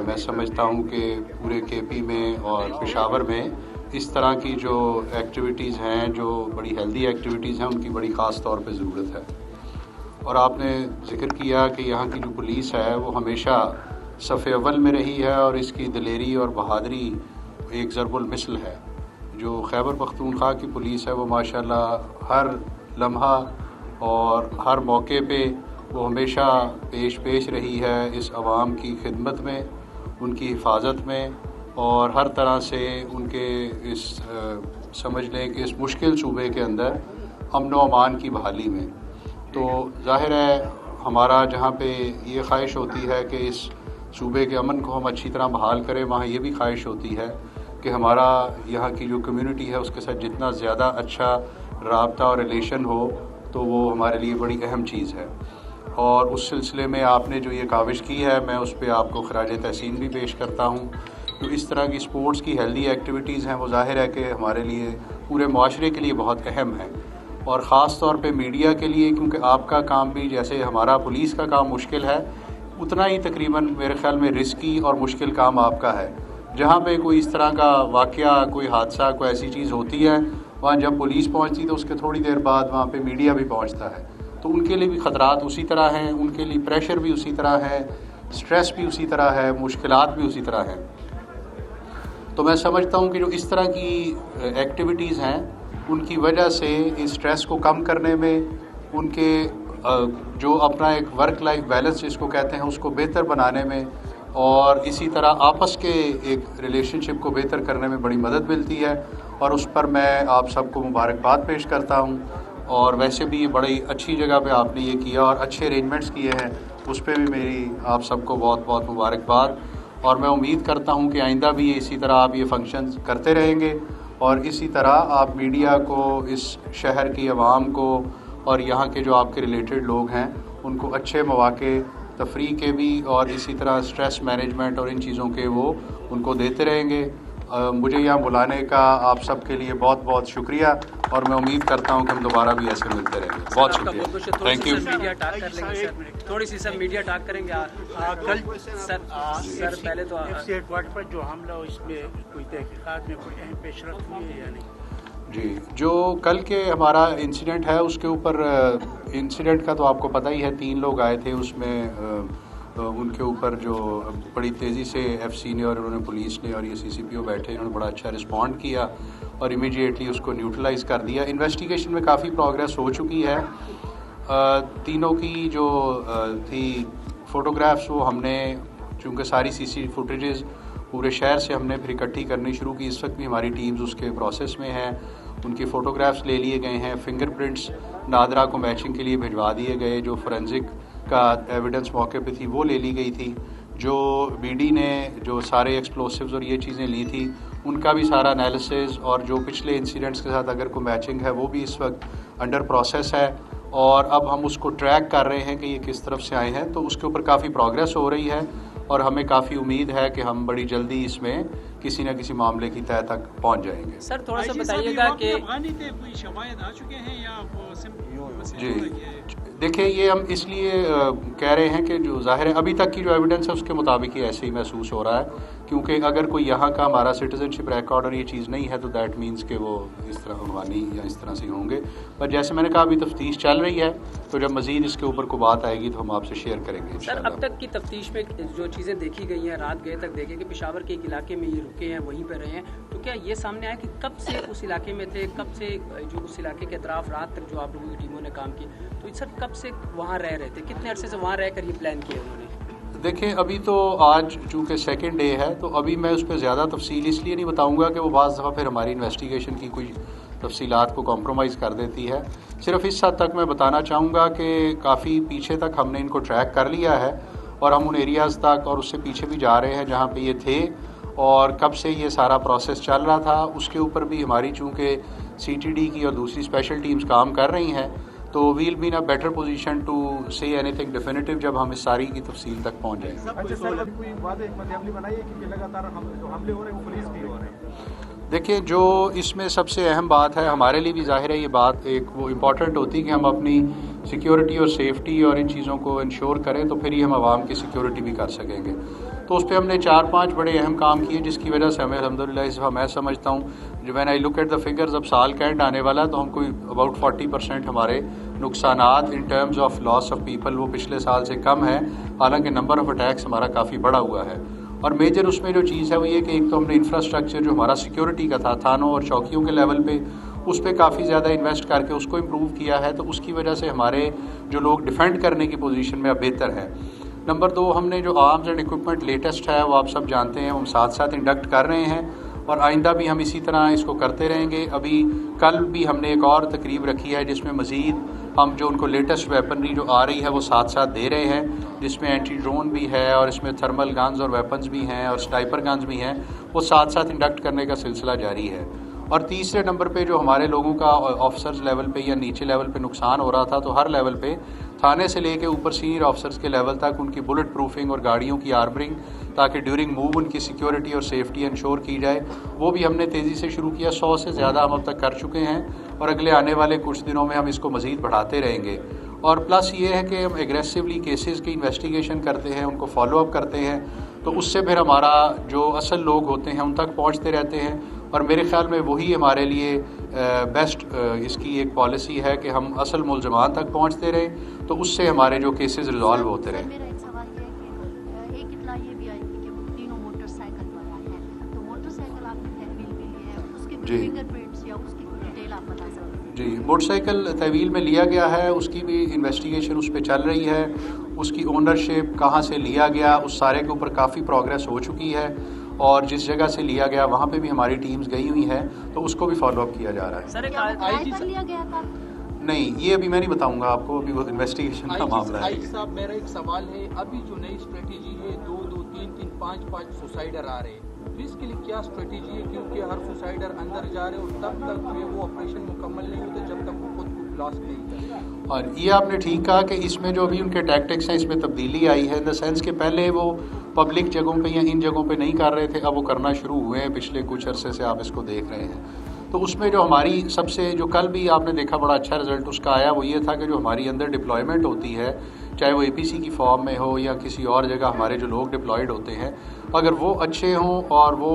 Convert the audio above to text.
मैं समझता हूँ कि पूरे केपी में और पेशावर में इस तरह की जो एक्टिविटीज़ हैं, जो बड़ी हेल्दी एक्टिविटीज़ हैं, उनकी बड़ी ख़ास तौर पे ज़रूरत है। और आपने ज़िक्र किया कि यहाँ की जो पुलिस है वो हमेशा सफ़े अव्वल में रही है और इसकी दिलेरी और बहादुरी एक ज़रबुल मिसल है। जो खैबर पख्तूनख्वा की पुलिस है वो माशाल्लाह हर लम्हा और हर मौके पे वो हमेशा पेश रही है इस आवाम की खिदमत में, उनकी हिफाजत में और हर तरह से उनके इस समझ लें कि इस मुश्किल सूबे के अंदर अमन व अमान की बहाली में। तो ज़ाहिर है हमारा जहाँ पे ये ख्वाहिश होती है कि इस सूबे के अमन को हम अच्छी तरह बहाल करें, वहाँ ये भी ख्वाहिश होती है कि हमारा यहाँ की जो कम्युनिटी है उसके साथ जितना ज़्यादा अच्छा राब्ता और रिलेशन हो तो वो हमारे लिए बड़ी अहम चीज़ है। और उस सिलसिले में आपने जो ये काविश की है, मैं उस पर आपको खराज तहसीन भी पेश करता हूँ। तो इस तरह की स्पोर्ट्स की हेल्दी एक्टिविटीज़ हैं वो ज़ाहिर है कि हमारे लिए पूरे माशरे के लिए बहुत अहम है और ख़ास तौर पे मीडिया के लिए, क्योंकि आपका काम भी जैसे हमारा पुलिस का काम मुश्किल है, उतना ही तकरीबन मेरे ख़्याल में रिस्की और मुश्किल काम आपका है। जहाँ पे कोई इस तरह का वाक़या, कोई हादसा, कोई ऐसी चीज़ होती है, वहाँ जब पुलिस पहुँचती तो उसके थोड़ी देर बाद वहाँ पे मीडिया भी पहुँचता है। तो उनके लिए भी ख़तरात उसी तरह हैं, उनके लिए प्रेशर भी उसी तरह है, स्ट्रेस भी उसी तरह है, मुश्किलात भी उसी तरह हैं। तो मैं समझता हूँ कि जो इस तरह की एक्टिविटीज़ हैं उनकी वजह से इस स्ट्रेस को कम करने में, उनके जो अपना एक वर्क लाइफ बैलेंस जिसको कहते हैं उसको बेहतर बनाने में और इसी तरह आपस के एक रिलेशनशिप को बेहतर करने में बड़ी मदद मिलती है और उस पर मैं आप सबको मुबारकबाद पेश करता हूँ। और वैसे भी ये बड़ी अच्छी जगह पे आपने ये किया और अच्छे अरेंजमेंट्स किए हैं, उस पर भी मेरी आप सबको बहुत बहुत मुबारकबाद। और मैं उम्मीद करता हूँ कि आइंदा भी इसी तरह आप ये फंक्शंस करते रहेंगे और इसी तरह आप मीडिया को, इस शहर की आवाम को और यहाँ के जो आपके रिलेटेड लोग हैं उनको अच्छे मौके तफरीह के भी और इसी तरह स्ट्रेस मैनेजमेंट और इन चीज़ों के वो उनको देते रहेंगे। मुझे यहाँ बुलाने का आप सब के लिए बहुत बहुत शुक्रिया और मैं उम्मीद करता हूँ कि हम दोबारा भी ऐसे मिलते रहेंगे। बहुत शुक्रिया, थैंक यू। थोड़ी सी सर मीडिया टॉक करेंगे कल सर पहले तो हेडक्वार्टर पर जो हमला हो इसमें कोई तहकीकात में कोई अहम पेशरफ्त हुई है या नहीं? जी, जो कल के हमारा इंसिडेंट है उसके ऊपर इंसिडेंट का तो आपको पता ही है, 3 लोग आए थे उसमें उनके ऊपर जो बड़ी तेज़ी से एफसी ने और उन्होंने पुलिस ने और ये सीसीपीओ बैठे, इन्होंने बड़ा अच्छा रिस्पॉन्ड किया और इमीडिएटली उसको न्यूट्रलाइज़ कर दिया। इन्वेस्टिगेशन में काफ़ी प्रोग्रेस हो चुकी है। तीनों की जो थी फ़ोटोग्राफ्स वो हमने, चूँकि सारी सीसी फुटेजेस पूरे शहर से हमने फिर इकट्ठी करनी शुरू की। इस वक्त भी हमारी टीम्स उसके प्रोसेस में हैं। उनकी फ़ोटोग्राफ्स ले लिए गए हैं, फिंगरप्रिंट्स नादरा को मैचिंग के लिए भिजवा दिए गए, जो फोरेंसिक का एविडेंस मौके पे थी वो ले ली गई थी। जो बीडी ने जो सारे एक्सप्लोसिव्स और ये चीज़ें ली थी उनका भी सारा एनालिसिस और जो पिछले इंसिडेंट्स के साथ अगर कोई मैचिंग है वो भी इस वक्त अंडर प्रोसेस है और अब हम उसको ट्रैक कर रहे हैं कि ये किस तरफ से आए हैं। तो उसके ऊपर काफ़ी प्रोग्रेस हो रही है और हमें काफ़ी उम्मीद है कि हम बड़ी जल्दी इसमें किसी न किसी मामले की तह तक पहुंच जाएंगे। सर थोड़ा सा बताइएगा कि जी देखिए, ये हम इसलिए कह रहे हैं कि जो ज़ाहिर है अभी तक की जो एविडेंस है उसके मुताबिक ही ऐसे ही महसूस हो रहा है, क्योंकि अगर कोई यहाँ का हमारा सिटीजनशिप रिकॉर्ड और ये चीज़ नहीं है तो दैट मीन्स कि वो इस तरह अफगानी या इस तरह से होंगे। पर जैसे मैंने कहा अभी तफ्तीश चल रही है, तो जब मज़ीद इसके ऊपर कोई बात आएगी तो हम आपसे शेयर करेंगे। सर अब तक की तफ्तीश में जो चीज़ें देखी गई हैं, रात गए तक देखे कि पेशावर के एक इलाके में ये रुके हैं, वहीं पर रहे हैं, तो क्या ये सामने आया कि कब से उस इलाके में थे, कब से जो उस इलाके के अतराफ रात तक जो आप लोगों की टीमों ने काम की, तो सर कब से वहाँ रह रहे थे, कितने अरसे से वहाँ रह कर ये प्लान किया उन्होंने? देखें, अभी तो आज चूँकि सेकंड डे है तो अभी मैं उस पर ज़्यादा तफसील इसलिए नहीं बताऊंगा कि वो बाज़ दफ़ा फिर हमारी इन्वेस्टिगेशन की कुछ तफसीलात को कॉम्प्रोमाइज़ कर देती है। सिर्फ इस हद तक मैं बताना चाहूँगा कि काफ़ी पीछे तक हमने इनको ट्रैक कर लिया है और हम उन एरियाज़ तक और उससे पीछे भी जा रहे हैं जहाँ पे ये थे और कब से ये सारा प्रोसेस चल रहा था। उसके ऊपर भी हमारी चूँकि CTD की और दूसरी स्पेशल टीम्स काम कर रही हैं, तो we'll be in a better position to say anything definitive जब हम इस सारी की तफसील तक पहुँच जाएंगे। देखिए, जो इसमें सबसे अहम बात है हमारे लिए भी, ज़ाहिर है ये बात एक वो इम्पॉर्टेंट होती है कि हम अपनी सिक्योरिटी और सेफ्टी और इन चीज़ों को इंश्योर करें, तो फिर ही हम आवाम की सिक्योरिटी भी कर सकेंगे। तो उस पर हमने 4-5 बड़े अहम काम किए, जिसकी वजह से हमें अल्हम्दुलिल्लाह इस मैं समझता हूँ जो when I look at the figures, अब साल का एंड आने वाला तो हम कोई अबाउट 40% हमारे नुकसानात in terms of loss of people वो पिछले साल से कम है, हालांकि नंबर ऑफ अटैक्स हमारा काफ़ी बढ़ा हुआ है। और मेजर उसमें जो चीज़ है वो ये कि एक तो हमने इंफ्रास्ट्रक्चर जो हमारा सिक्योरिटी का था थानों और चौकियों के लेवल पे, उस पर काफ़ी ज़्यादा इन्वेस्ट करके उसको इम्प्रूव किया है, तो उसकी वजह से हमारे जो लोग डिफेंड करने की पोजीशन में अब बेहतर है। नंबर 2, हमने जो आर्म्स एंड इक्विपमेंट लेटेस्ट है वो आप सब जानते हैं, हम साथ साथ इंडक्ट कर रहे हैं और आइंदा भी हम इसी तरह इसको करते रहेंगे। अभी कल भी हमने एक और तकरीब रखी है जिसमें मज़ीद हम जो उनको लेटेस्ट वेपनरी जो आ रही है वो साथ साथ दे रहे हैं, जिसमें एंटी ड्रोन भी है और इसमें थर्मल गन्स और वेपन्स भी हैं और स्नाइपर गन्स भी हैं, वो साथ साथ इंडक्ट करने का सिलसिला जारी है। और तीसरे नंबर पे जो हमारे लोगों का ऑफिसर्स लेवल पे या नीचे लेवल पे नुकसान हो रहा था, तो हर लेवल पे थाने से लेके ऊपर सीनियर ऑफिसर्स के लेवल तक उनकी बुलेट प्रूफिंग और गाड़ियों की आर्मरिंग, ताकि ड्यूरिंग मूव उनकी सिक्योरिटी और सेफ्टी इंश्योर की जाए, वो भी हमने तेज़ी से शुरू किया। 100 से ज़्यादा हम अब तक कर चुके हैं और अगले आने वाले कुछ दिनों में हम इसको मज़ीद बढ़ाते रहेंगे। और प्लस ये है कि हम एग्रेसिवली केसेस की इन्वेस्टिगेशन करते हैं, उनको फॉलो अप करते हैं, तो उससे फिर हमारा जो असल लोग होते हैं उन तक पहुंचते रहते हैं। और मेरे ख्याल में वही हमारे लिए बेस्ट इसकी एक पॉलिसी है कि हम असल मुलज़मान तक पहुंचते रहें, तो उससे हमारे जो केसेस रिजॉल्व होते रहें। मेरा एक सवाल ये है कि एक इत्ला ये भी आई थी कि वो तीनों मोटरसाइकिल पर आए हैं, तो मोटरसाइकिल आपने तहवील में लिया है, उसके जी। फिंगरप्रिंट्स या उसकी डिटेल आप बता सकते हैं? जी, मोटरसाइकिल तहवील में लिया गया है, उसकी भी इन्वेस्टिगेशन उस पर चल रही है, उसकी ओनरशिप कहाँ से लिया गया उस सारे के ऊपर काफ़ी प्रोग्रेस हो चुकी है और जिस जगह से लिया गया वहाँ पे भी हमारी टीम्स गई हुई हैं, तो उसको भी फॉलो अप किया जा रहा है। सर एक क्या वो किराए आईजी पर लिया गया था? नहीं, ये अभी मैं नहीं बताऊंगा आपको, अभी वो इन्वेस्टिगेशन का मामला है। आईजी साहब, मेरा एक सवाल है, अभी जो नई स्ट्रेटेजी है 2-2, 3-3, 5-5 सुसाइडर आ रहे हैं, तो इसके लिए क्या स्ट्रेटेजी है? क्योंकि हर सुसाइडर अंदर जा रहे हैं और तब तक जो है वो ऑपरेशन मुकम्मल नहीं होता जब तक वो खुद को ब्लास्ट नहीं करते। और ये आपने ठीक कहा कि इसमें जो अभी उनके टैक्टिक्स हैं इसमें तब्दीली आई है, इन द सेंस कि पहले वो पब्लिक जगहों पे या इन जगहों पे नहीं कर रहे थे, अब वो करना शुरू हुए हैं, पिछले कुछ अरसे से आप इसको देख रहे हैं। तो उसमें जो हमारी सबसे जो कल भी आपने देखा बड़ा अच्छा रिजल्ट उसका आया, वो ये था कि जो हमारी अंदर डिप्लॉयमेंट होती है, चाहे वो APC की फॉर्म में हो या किसी और जगह हमारे जो लोग डिप्लॉयड होते हैं, अगर वो अच्छे हों और वो